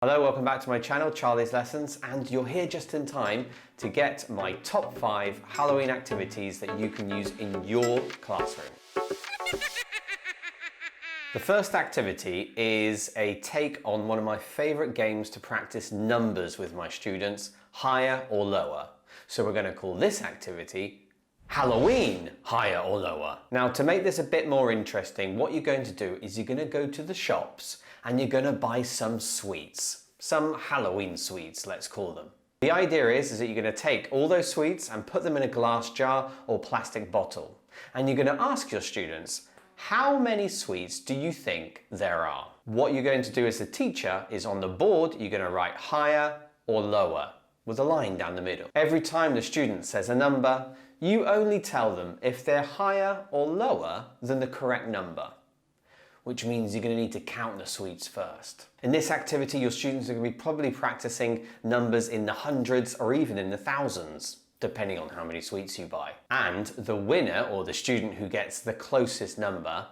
Hello, welcome back to my channel, Charlie's Lessons, and you're here just in time to get my top 5 Halloween activities that you can use in your classroom. The first activity is a take on one of my favourite games to practice numbers with my students, higher or lower. So we're going to call this activity Halloween, higher or lower. Now, to make this a bit more interesting, what you're going to do is you're going to go to the shops and you're going to buy some sweets. Some Halloween sweets, let's call them. The idea is that you're going to take all those sweets and put them in a glass jar or plastic bottle. And you're going to ask your students, how many sweets do you think there are? What you're going to do as the teacher is on the board, you're going to write higher or lower with a line down the middle. Every time the student says a number, you only tell them if they're higher or lower than the correct number, which means you're going to need to count the sweets first. In this activity, your students are going to be probably practicing numbers in the hundreds or even in the thousands, depending on how many sweets you buy. And the winner, or the student who gets the closest number,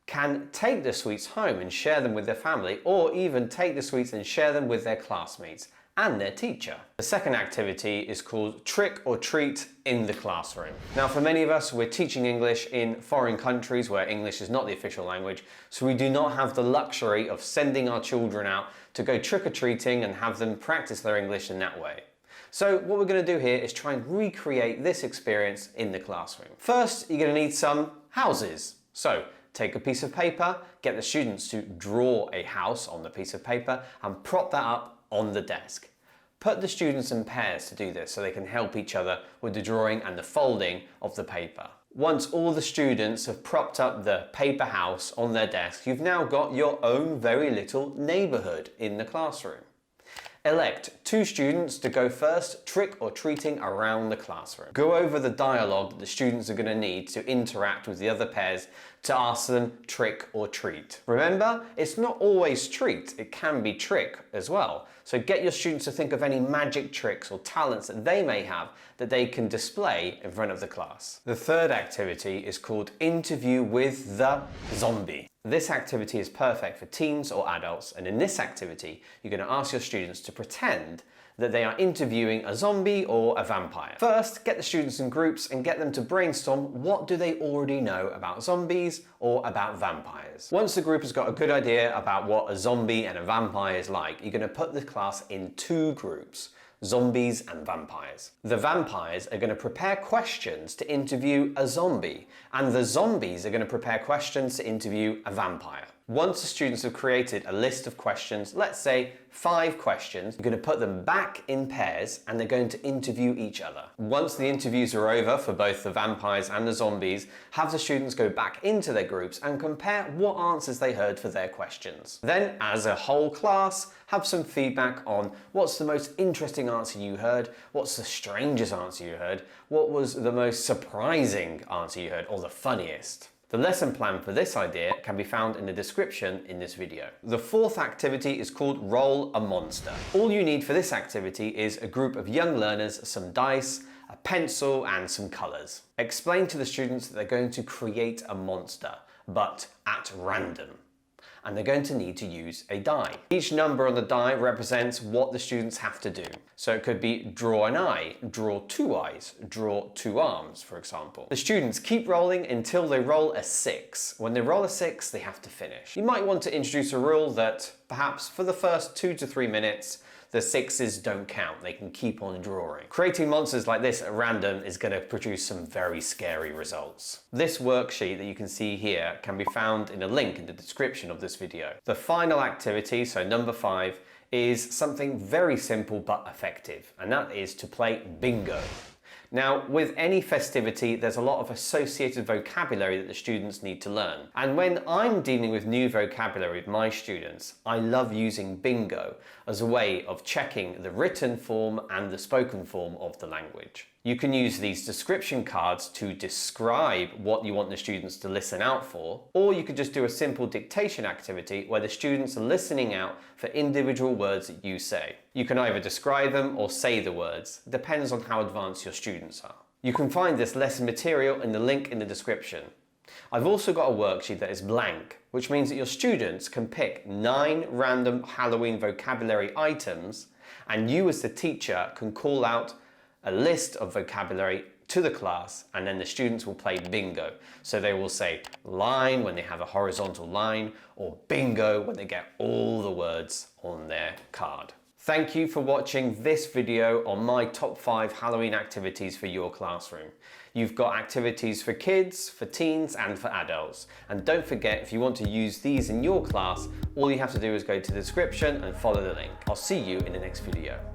can take the sweets home and share them with their family, or even take the sweets and share them with their classmates and their teacher. The second activity is called Trick or Treat in the classroom. Now, for many of us, we're teaching English in foreign countries where English is not the official language, so we do not have the luxury of sending our children out to go trick-or-treating and have them practice their English in that way. So what we're going to do here is try and recreate this experience in the classroom. First, you're going to need some houses. So take a piece of paper, get the students to draw a house on the piece of paper and prop that up on the desk. Put the students in pairs to do this so they can help each other with the drawing and the folding of the paper. Once all the students have propped up the paper house on their desk, you've now got your own very little neighbourhood in the classroom. Elect 2 students to go first trick or treating around the classroom. Go over the dialogue that the students are going to need to interact with the other pairs to ask them trick or treat. Remember, it's not always treat, it can be trick as well. So get your students to think of any magic tricks or talents that they may have that they can display in front of the class. The third activity is called Interview with the Zombie. This activity is perfect for teens or adults, and in this activity, you're going to ask your students to pretend that they are interviewing a zombie or a vampire. First, get the students in groups and get them to brainstorm what do they already know about zombies or about vampires. Once the group has got a good idea about what a zombie and a vampire is like, you're going to put the class in 2 groups. Zombies and vampires. The vampires are going to prepare questions to interview a zombie, and the zombies are going to prepare questions to interview a vampire. Once the students have created a list of questions, let's say 5 questions, you're going to put them back in pairs and they're going to interview each other. Once the interviews are over for both the vampires and the zombies, have the students go back into their groups and compare what answers they heard for their questions. Then, as a whole class, have some feedback on what's the most interesting answer you heard, what's the strangest answer you heard, what was the most surprising answer you heard, or the funniest. The lesson plan for this idea can be found in the description in this video. The fourth activity is called Roll a Monster. All you need for this activity is a group of young learners, some dice, a pencil and some colours. Explain to the students that they're going to create a monster, but at random. And they're going to need to use a die. Each number on the die represents what the students have to do. So it could be draw an eye, draw 2 eyes, draw 2 arms, for example. The students keep rolling until they roll a 6. When they roll a 6, they have to finish. You might want to introduce a rule that perhaps for the first 2 to 3 minutes, the 6s don't count, they can keep on drawing. Creating monsters like this at random is going to produce some very scary results. This worksheet that you can see here can be found in a link in the description of this video. The final activity, so number 5, is something very simple but effective, and that is to play bingo. Now, with any festivity, there's a lot of associated vocabulary that the students need to learn. And when I'm dealing with new vocabulary with my students, I love using bingo as a way of checking the written form and the spoken form of the language. You can use these description cards to describe what you want the students to listen out for, or you could just do a simple dictation activity where the students are listening out for individual words that you say. You can either describe them or say the words. It depends on how advanced your students are. You can find this lesson material in the link in the description. I've also got a worksheet that is blank, which means that your students can pick 9 random Halloween vocabulary items, and you as the teacher can call out a list of vocabulary to the class, and then the students will play bingo. So they will say line when they have a horizontal line, or bingo when they get all the words on their card. Thank you for watching this video on my top 5 Halloween activities for your classroom. You've got activities for kids, for teens, and for adults. And don't forget, if you want to use these in your class, all you have to do is go to the description and follow the link. I'll see you in the next video.